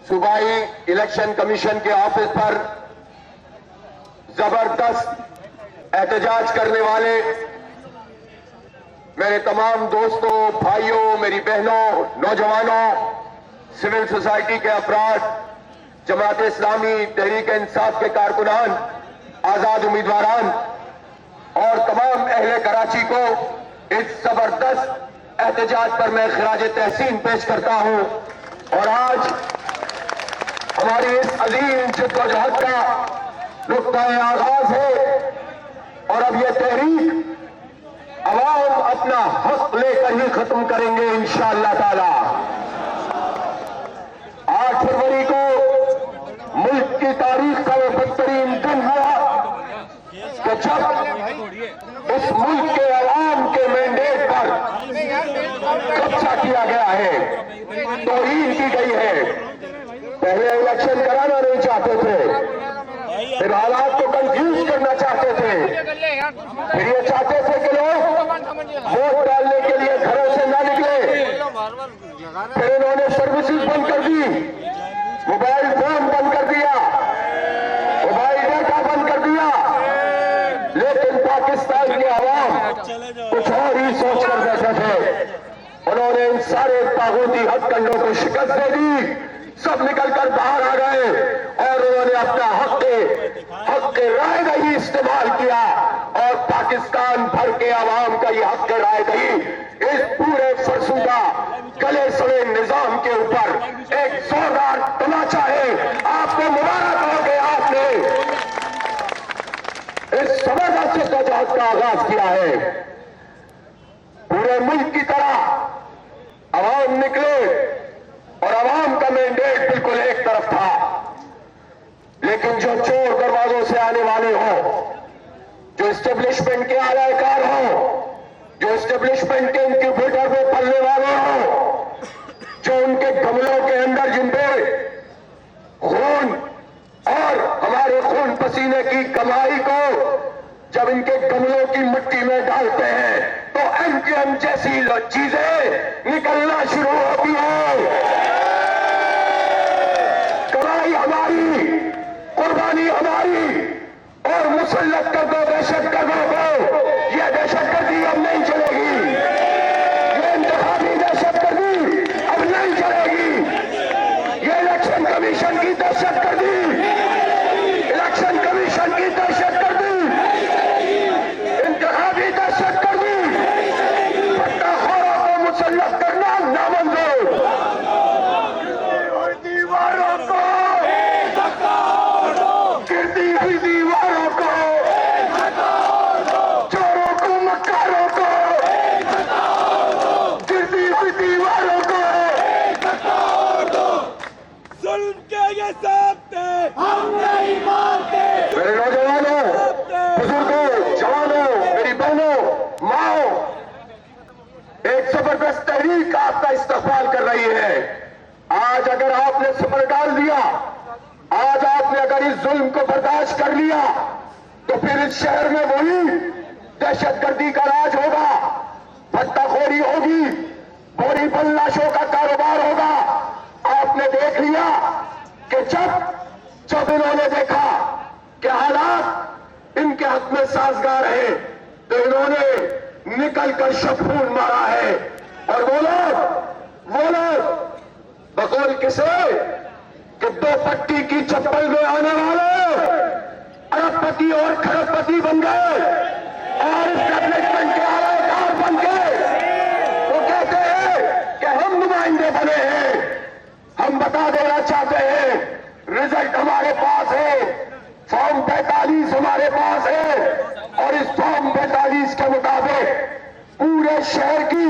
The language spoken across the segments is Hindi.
सूबाई इलेक्शन कमीशन के ऑफिस पर जबरदस्त एहतजाज करने वाले मेरे तमाम दोस्तों, भाइयों, मेरी बहनों, नौजवानों, सिविल सोसाइटी के अफराद, जमात इस्लामी, तहरीक इंसाफ के कारकुनान, आजाद उम्मीदवारान और तमाम अहले कराची को इस जबरदस्त एहतजाज पर मैं खिराज तहसीन पेश करता हूं। और आज हमारी इस अजीम जद्दोजहद का नुक्ता-ए आगाज है और अब यह तहरीक अवाम अपना हक लेकर ही खत्म करेंगे इंशाअल्लाह ताला। 8 फरवरी को मुल्क की तारीख का वो बदतरीन दिन हुआ कि जब इस मुल्क के अवाम के मैंडेट पर कब्जा किया गया है, तौहीन की गई है। पहले इलेक्शन कराना नहीं चाहते थे, फिर हालात को कंफ्यूज करना चाहते थे, फिर ये चाहते थे कि लोग वोट डालने के लिए घरों से ना निकले, फिर इन्होंने सर्विसेज बंद कर दी, मोबाइल फोन बंद कर दिया, मोबाइल डाटा बंद कर दिया। लेकिन पाकिस्तान के अवाम कुछ और ही सोच कर बैठे थे। उन्होंने इन सारे तागूती हथकंडों को शिकस्त दे दी, सब निकलकर बाहर आ गए और उन्होंने अपना हक के राय दही इस्तेमाल किया और पाकिस्तान भर के अवाम का ये हक राय दही इस पूरे फरसुदा गले सड़े निजाम के ऊपर एक जोरदार तमाचा है। आपको मुबारक हो गया, आपने इस जबरदस्त जद्दोजहद का आगाज किया है। पूरे मुल्क की तरह अवाम निकले और अवाम का मैंडेट बिल्कुल एक तरफ था, लेकिन जो चोर दरवाजों से आने वाले हो, जो एस्टेब्लिशमेंट के आलाकार हो, जो एस्टेब्लिशमेंट के इंक्यूबेटर में पलने वाले हो, जो उनके गमलों के अंदर जिनपे खून और हमारे खून पसीने की कमाई को जब इनके गमलों की मिट्टी में डालते हैं तो एमकेएम जैसी चीजें निकलना शुरू होती है। कमाई हमारी, कुर्बानी हमारी और मुसल्लत कर दो दहशतगर्दों को। यह दहशतगर्दी अब नहीं चलेगी, यह इंतखाबी दहशतगर्दी अब नहीं चलेगी। यह इलेक्शन कमीशन की दहशतगर्दी, इलेक्शन कमीशन की दहशतगर्दी, इंतखाबी दहशतगर्दी, पट्टाखोरों को मुसल्लत करना नामंजूर। दीवारों को, गिरती हुई दीवारों को, चोरों को, मक्कारों को, गिरती हुई दीवारों को जुल्म के ये साथ हम नहीं मानते। मेरे नौजवानों, बुजुर्गों, जवानों, मेरी बहनों, माओ, एक जबरदस्त तहरीक आपका इस्तकबाल कर रही है। आज अगर आपने सफर डाल दिया, आज आपने अगर इस जुल्म को बर्दाश्त कर लिया, तो फिर इस शहर में वही दहशतगर्दी का राज होगा, भट्टाखोरी होगी, बोरी बल्लाशों का कारोबार होगा। आपने देख लिया कि जब इन्होंने देखा कि हालात इनके हक में साजगार है, तो इन्होंने निकलकर शफून मारा है। और वो लोग बकौल किसे कि 2 पट्टी की चप्पल में आने वाले अरबपति और खरबपति बन गए और एस्टेब्लिशमेंट के आलाकार बन गए। वो कहते हैं कि हम नुमाइंदे बने हैं। हम बता देना चाहते हैं, रिजल्ट हमारे पास है, फॉर्म 45 हमारे पास है और इस फॉर्म 45 के मुताबिक पूरे शहर की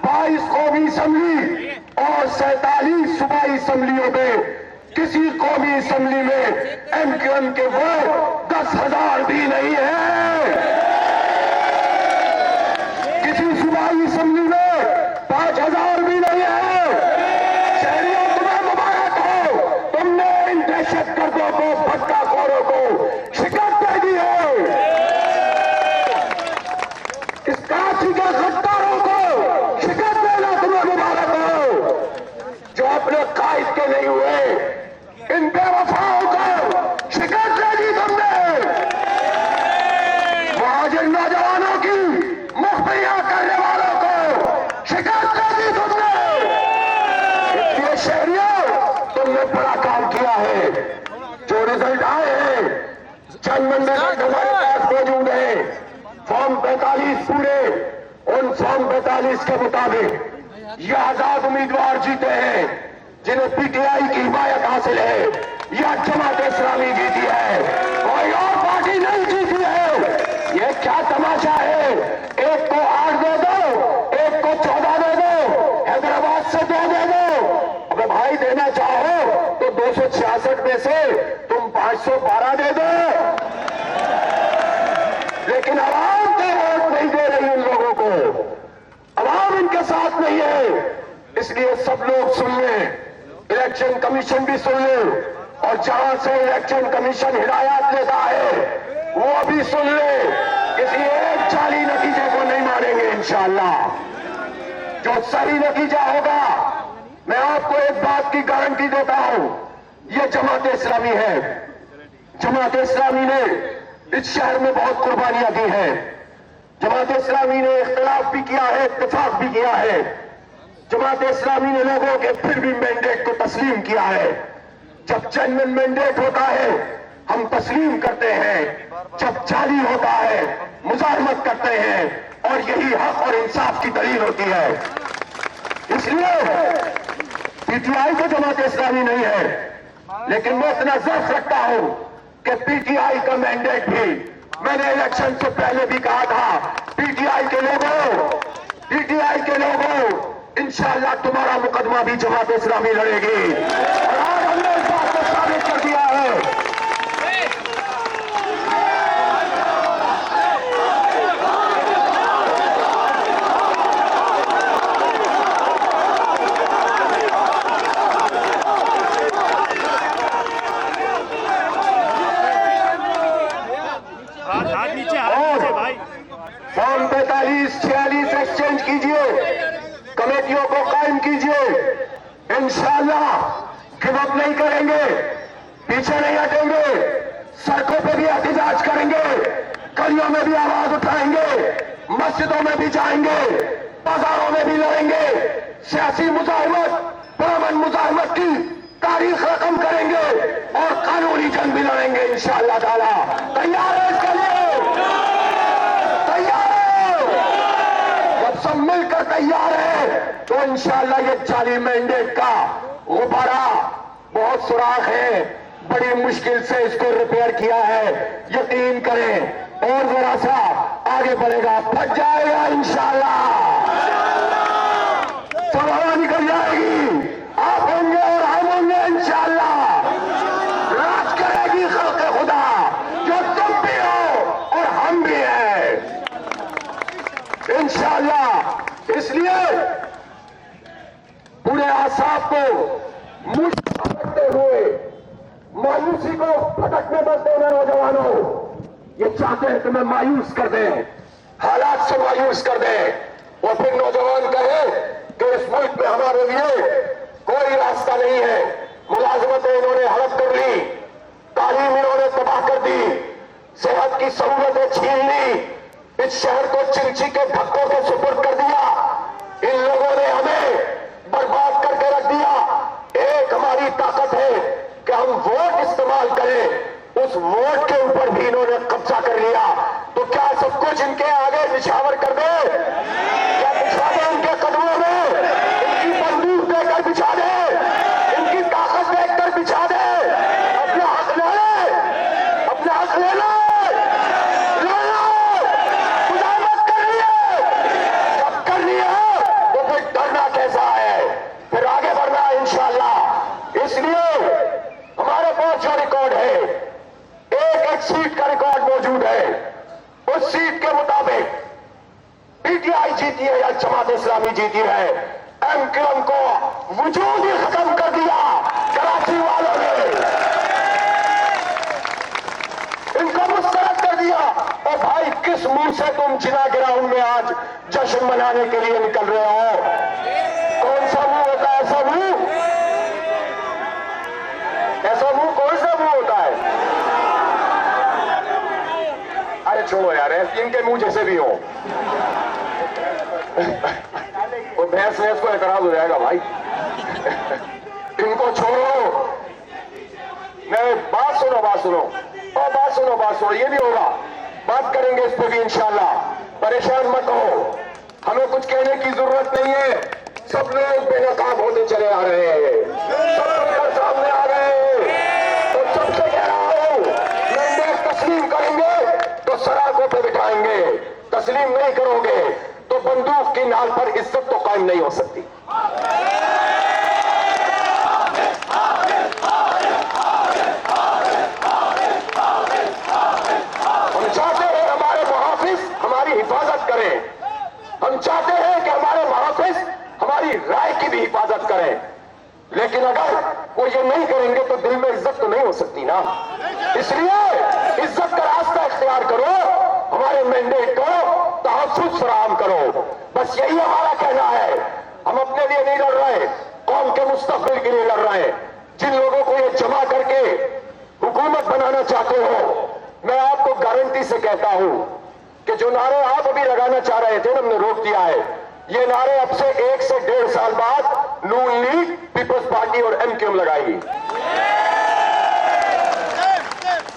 22 कौमी असम्बली और 47 सूबाई असम्बलियों में किसी कौमी असम्बली में एमक्यूएम के वोट 10,000 भी नहीं है। किसी सूबाई असम्बली में 5,000 भी नहीं है। शहरियों, तुम्हें मुबारक हो, तुमने इन दहशतगर्दों को, भट्टाखोरों को शिकस्त दे दी है। इस कराची के गद्दारों को शिकस्त देना तुम्हें मुबारक हो, जो अपने कायद के नहीं हुए, रिजल्ट आए हैं, चंद मंडल हमारे पास मौजूद है। फॉर्म 45 पूरे, उन फॉर्म 45 के मुताबिक ये आजाद उम्मीदवार जीते हैं, जिन्हें पीटीआई की हिमायत हासिल है, या जमात इस्लामी जीती है, कोई और पार्टी नहीं जीती है। ये क्या तमाशा है? एक को 8 दे दो, एक को 14 दे दो, हैदराबाद से 2 दे दो। अबे भाई देना चाहो तो 266 में से तुम 512 दे दो, लेकिन आवाम तो वोट नहीं दे रही उन लोगों को, आवाम इनके साथ नहीं है। इसलिए सब लोग सुन लें, इलेक्शन कमीशन भी सुन ले, और जहां से इलेक्शन कमीशन हिदायत लेता है वो भी सुन ले। किसी एक जाली नतीजे को नहीं मानेंगे इंशाअल्लाह। जो सही नतीजा होगा, मैं आपको एक बात की गारंटी देता हूं, ये जमात इस्लामी है। जमात इस्लामी ने इस शहर में बहुत कुर्बानियां दी हैं। जमात इस्लामी ने इख्तिलाफ भी किया है, इत्तेफाक भी किया है। जमात इस्लामी ने लोगों के फिर भी मैंडेट को तस्लीम किया है। जब जेन्युइन मैंडेट होता है हम तस्लीम करते हैं, जब जाली होता है मुजाहमत करते हैं, और यही हक और इंसाफ की दलील होती है। इसलिए पीटीआई तो जमात इस्लामी नहीं है, लेकिन मैं इतना ज़र्फ रखता हूं कि पीटीआई का मैंडेट भी, मैंने इलेक्शन से पहले भी कहा था, पीटीआई के लोगों इंशाअल्लाह तुम्हारा मुकदमा भी जमात इस्लामी लड़ेगी, और आज हमने इस बात को साबित कर दिया है। फॉर्म 45, 46 एक्सचेंज कीजिए, कमेटियों को कायम कीजिए। इंशाअल्लाह गिव अप नहीं करेंगे, पीछे नहीं हटेंगे, सड़कों पे भी एहतजाज करेंगे, गलियों में भी आवाज उठाएंगे, मस्जिदों में भी जाएंगे, बाजारों में भी लड़ेंगे, सियासी मुजाहिमत, पुरअमन मुजाहिमत की तारीख रकम करेंगे, और कानूनी जंग भी लड़ेंगे इंशाअल्लाह ताला। तैयार है इसके लिए? सब मिलकर तैयार है तो इंशाअल्लाह ये जाली मैंडेट का गुब्बारा बहुत सुराख है, बड़ी मुश्किल से इसको रिपेयर किया है, यकीन करें, और जरा सा आगे बढ़ेगा, फट जाएगा इंशाअल्लाह, सब हवा निकल जाएगी, आप होंगे और हम होंगे इंशाअल्लाह, राज करेगी खल्क़ खुदा, जो तुम भी हो और हम भी हैं इंशाअल्लाह। इसलिए पूरे आसाब को मुझे हुए, मायूसी को भटकने मत देना नौजवानों। ये चाहते हैं कि मैं मायूस कर दें, हालात से मायूस कर दें, और फिर नौजवान कहे कि इस मुल्क में हमारे लिए कोई रास्ता नहीं है। मुलाजमतें इन्होंने हड़प कर ली, तालीम इन्होंने तबाह कर दी, सेहत की सहूलतें छीन ली, इस शहर को चिंची के धक्कों के सुपुर्द कर दिया, इन लोगों ने हमें बर्बाद करके रख दिया। एक हमारी ताकत है कि हम वोट इस्तेमाल करें, उस वोट के ऊपर भी इन्होंने कब्जा कर लिया। तो क्या सब कुछ इनके आगे निछावर कर दे? क्या बिछा दे उनके कदमों में? इनकी बंदूक देकर बिछा दे, इनकी ताकत देखकर बिछा दे, अपना हक ले ले, अपना हक ले लो, सीट का रिकॉर्ड मौजूद है। उस सीट के मुताबिक पीटीआई जीती है या जमात इस्लामी जीती है। एमक्यूएम को वजूद ही खत्म कर दिया कराची वालों ने, इनको मुस्तरद कर दिया। और भाई किस मुंह से तुम जिना ग्राउंड में आज जश्न मनाने के लिए निकल रहे हो? कौन सा मुंह होता है ऐसा मुंह? ऐसा मुंह कौन सा मुंह होता है? अरे छोड़ो यार, इनके मुंह जैसे भी हो, वो भैंस भैंस को एतराज हो जाएगा भाई। इनको छोड़ो, मैं बात सुनो और बात सुनो, ये भी होगा, बात करेंगे इस पे भी इंशाल्लाह। परेशान मत हो, हमें कुछ कहने की जरूरत नहीं है। सब लोग बेनकाब होते चले आ रहे हैं, सब लोग सामने आ रहे हैं। तो सबसे कह रहा हूं, मैंडेट तस्लीम करेंगे तो सराखों पे बिठाएंगे, तस्लीम नहीं करोगे तो बंदूक की नाल पर इज्जत तो कायम नहीं हो सकती। हम चाहते हैं हमारे मुहाफिज हमारी हिफाजत करें, हम चाहते हैं कि हमारे मुहाफिज हमारी राय की भी हिफाजत करें, लेकिन अगर वो ये नहीं करेंगे तो दिल में इज्जत तो नहीं हो सकती ना। इसलिए इज्जत का रास्ता इख्तियार करो, हमारे मैंडेट को तहफ्फुज़ फराहम करो, बस यही हमारा कहना है। हम अपने लिए नहीं लड़ रहे, कौम के मुस्तकबिल के लिए लड़ रहे हैं। जिन लोगों को ये जमा करके हुकूमत बनाना चाहते हो, मैं आपको गारंटी से कहता हूं कि जो नारे आप अभी लगाना चाह रहे थे, हमने रोक दिया है। ये नारे अब से 1 से 1.5 साल बाद नून लीग, पीपल्स पार्टी और एमक्यूएम लगाएगी,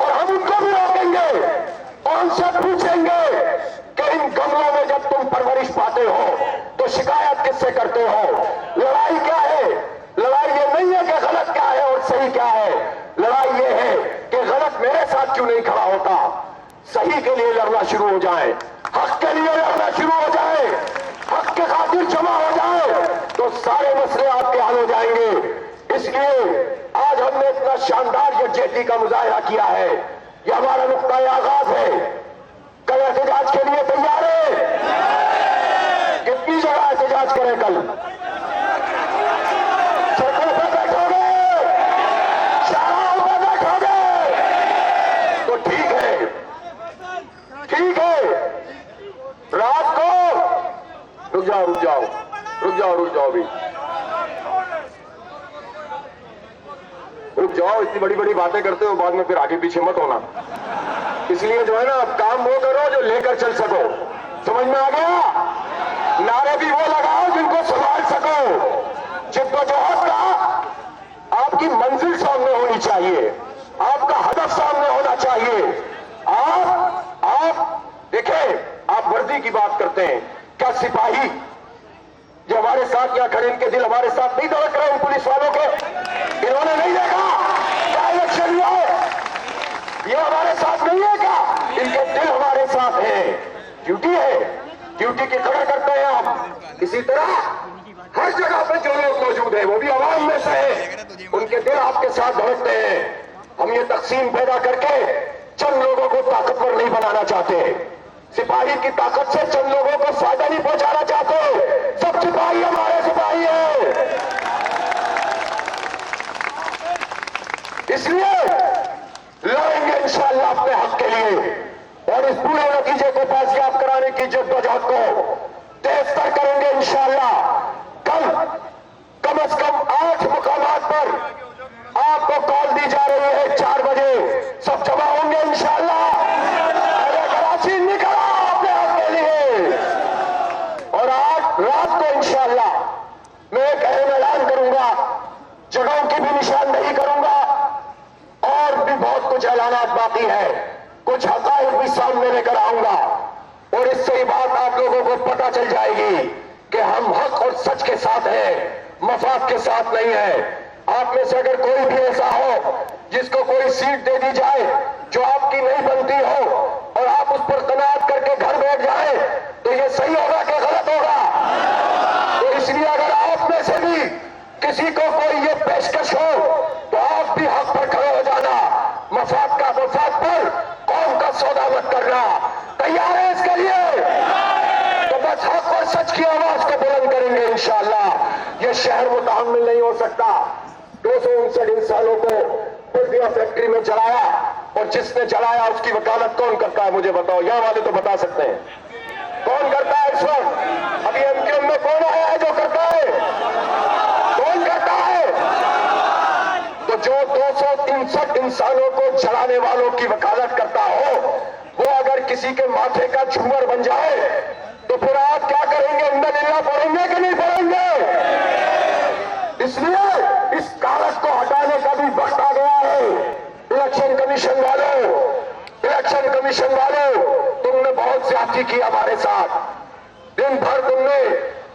और हम उनको भी रोकेंगे और उनसे पूछेंगे कि इन गमलों में जब तुम परवरिश पाते हो तो शिकायत किससे करते हो? लड़ाई क्या है? लड़ाई ये नहीं है कि गलत क्या है और सही क्या है, लड़ाई ये है कि गलत मेरे साथ क्यों नहीं खड़ा होता, सही के लिए लड़ना शुरू हो जाए, हक के लिए लड़ना शुरू हो जाए, हक के खातिर जमा हो जाए तो सारे मसले आपके हल हो जाएंगे। इसलिए आज हमने इतना शानदार यकजहती का मुजाहिरा किया है, ये हमारा नुक्ता आगाज है। कल एहतजाज के लिए तैयार है? कितनी जगह एहतजाज करें? कल सड़कों पर बैठोगे, शाहराहों पर बैठोगे तो ठीक है, ठीक है। रात को रुक जाओ भी रुक जाओ, इतनी बड़ी बड़ी बातें करते हो, बाद में फिर आगे पीछे मत होना। इसलिए जो है ना, अब काम वो करो जो लेकर चल सको, समझ में आ गया? नारे भी वो लगाओ जिनको संभाल सको। जिद्दोजहद का आपकी मंजिल सामने होनी चाहिए, आपका हदफ सामने होना चाहिए। आप देखें, आप वर्दी की बात करते हैं, क्या सिपाही जो हमारे साथ यहाँ खड़े, इनके दिल हमारे साथ नहीं धड़क रहे? इन पुलिस वालों के इन्होंने नहीं देखा क्या इलेक्शन हुआ? ये हमारे साथ नहीं है क्या? इनके दिल हमारे साथ है। ड्यूटी है, ड्यूटी की कदर करते हैं हम। इसी तरह हर जगह पे जो लोग मौजूद है वो भी आवाम में से है, उनके दिल आपके साथ धड़कते हैं। हम ये तकसीम पैदा करके चंद लोगों को ताकतवर नहीं बनाना चाहते, सिपाही की ताकत से चंद लोगों को फायदा नहीं पहुंचाना चाहते। सब सिपाही हमारे सिपाही हैं, इसलिए लड़ेंगे इंशाअल्लाह अपने हक के लिए, और इस पूरे नतीजे को बाजियाब कराने की जद्दोजहद को तेज तर करेंगे इंशाअल्लाह। कल कम से कम 8 मुकामात पर आपको कॉल दी जा रही है, 4 बजे सब जमा होंगे इंशाअल्लाह। कराची निकला अपने हक के लिए, और आज रात को इंशाअल्लाह मैं एक अहम ऐलान करूंगा, जगहों की भी निशानदेही करूंगा, और भी बहुत कुछ ऐलानात बाकी है, कुछ हकायक भी सामने लेकर आऊंगा, और इससे ही बात आप लोगों को पता चल जाएगी कि हम हक और सच के साथ हैं, मफाद के साथ नहीं है। आप में से अगर कोई भी ऐसा हो जिसको कोई सीट दे दी जाए जो आपकी नहीं बनती हो, और आप उस पर कनात करके घर बैठ जाए, तो ये सही होगा कि गलत होगा? तो इसलिए अगर आप में से भी किसी को कोई ये पेशकश हो तो आप भी हक पर खड़े हो जाना, मफाद का मफाद पर कौम का सौदा मत करना। तैयार है इसके लिए? तो बस हक और सच की आवाज को बुलंद करेंगे इंशाअल्लाह। ये शहर मुतहम्मिल नहीं हो सकता। 259 इंसानों को बल्दिया फैक्ट्री में जलाया, और जिसने जलाया उसकी वकालत कौन करता है? मुझे बताओ, यहाँ वाले तो बता सकते हैं कौन करता है इस वक्त? अभी एमक्यूएम में कौन आया है जो करता है? कौन करता है? तो जो 263 इंसानों को जलाने वालों की वकालत करता हो, वो अगर किसी के माथे का झूमर बन जाए तो फिर आप क्या करेंगे? इन्ना पढ़ेंगे कि नहीं पढ़ेंगे? इसलिए इस कागज को हटाने का भी वक्त आ गया है। कमीशन वालों, इलेक्शन कमीशन वालों, तुमने बहुत ज्यादती की हमारे साथ। दिन भर तुमने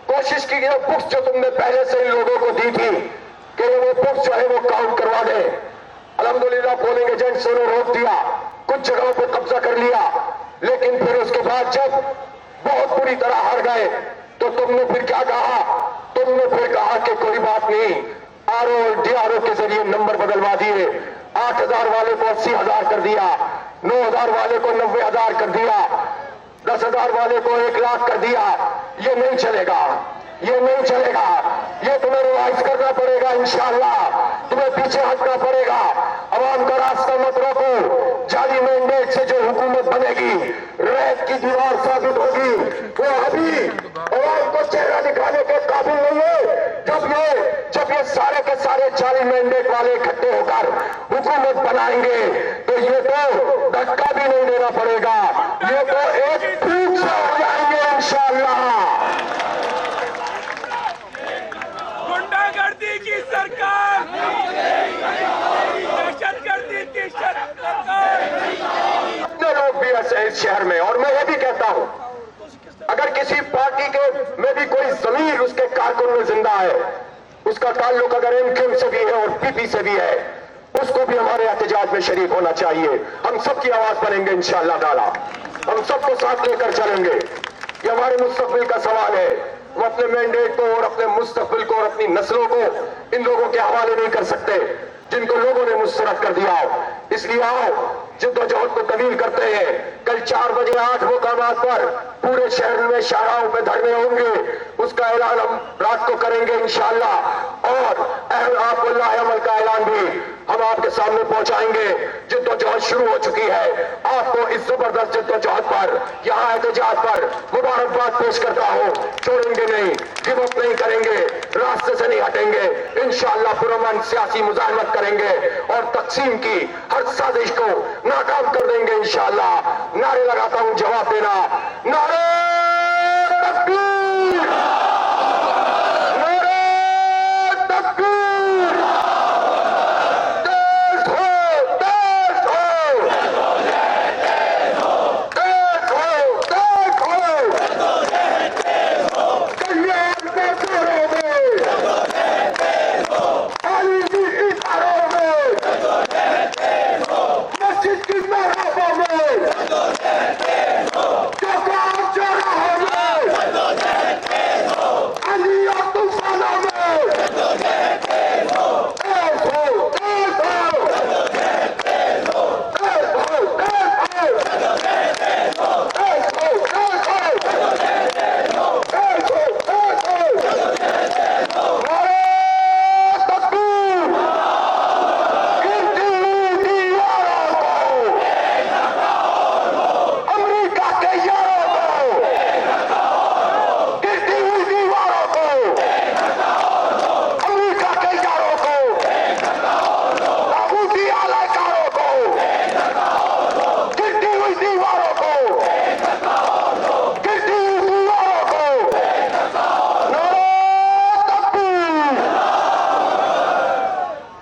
कोशिश की कि वो बुक्स जो तुमने पहले से इन लोगों को दी थी कि वो बुक्स जो है वो काउंट करवा दे। अल्हम्दुलिल्लाह पोलिंग एजेंट्स ने रोक दिया, कुछ जगहों पे कब्जा कर लिया, लेकिन फिर उसके बाद जब बहुत बुरी तरह हार गए तो तुमने फिर क्या कहा? तुमने फिर कहा कि कोई बात नहीं, आरओ और डीआरओ के जरिए नंबर बदलवा दिए। 8,000 वाले को 80,000 कर दिया, 9,000 वाले को 90,000 कर दिया, 10,000 वाले को 1,00,000 कर दिया। ये नहीं चलेगा, ये नहीं चलेगा। ये तुम्हें रिवाइज करना पड़ेगा इंशाअल्लाह, तुम्हें पीछे हटना पड़ेगा। अवाम का रास्ता मत रोको। जाली मैंडेट से जो हुकूमत बनेगी, रेत की दीवार साबित होगी, वो अभी अवाम को चेहरा दिखाने के काबिल नहीं है। जब ये सारे के सारे जाली मैंडेट वाले इकट्ठे होकर हुकूमत बनाएंगे तो ये तो धक्का भी नहीं देना पड़ेगा, ये तो एक फूक से हो जाएंगे इंशाअल्लाह। गुंडागर्दी की सरकार, दहशतगर्दी की सरकार। कितने लोग भी ऐसे इस शहर में, और मैं ये भी कहता हूं, अगर किसी पार्टी के में भी कोई जमीर उसके कारकुन में जिंदा है, उसका ताल्लुक अगर एमक्यूएम से भी है और पीपी से भी है, उसको भी हमारे एहतजाज में शरीक होना चाहिए। हम सबकी आवाज बनेंगे इंशाअल्लाह ताला, हम सबको साथ लेकर चलेंगे। ये हमारे मुस्तकबिल का सवाल है। हम अपने मैंडेट को और अपने मुस्तकबिल को और अपनी नस्लों को इन लोगों के हवाले नहीं कर सकते जिनको लोगों ने मुस्तरद कर दिया हो। इसलिए आओ जिद्दोजहद को तवील करते हैं। कल 4 बजे 8 मुकामात पर पूरे शहर में शाहराहों में धरने होंगे, उसका ऐलान हम रात को करेंगे इंशाअल्लाह। और अमल का ऐलान भी हम आपके सामने पहुंचाएंगे। जिद्दोजहद शुरू हो चुकी है। आपको इस जबरदस्त जिद्दोजहद पर, यहाँ एहतजाज पर मुबारकबाद पेश करता हूँ। छोड़ेंगे नहीं, गिव अप नहीं करेंगे, रास्ते से नहीं हटेंगे। इंशाअल्लाह पुरअमन सियासी मुजाहिमत करेंगे और तकसीम की हर साजिश को नाकाम कर देंगे इंशाअल्लाह। नारे लगाता हूं, जवाब देना। नारे तकबीर।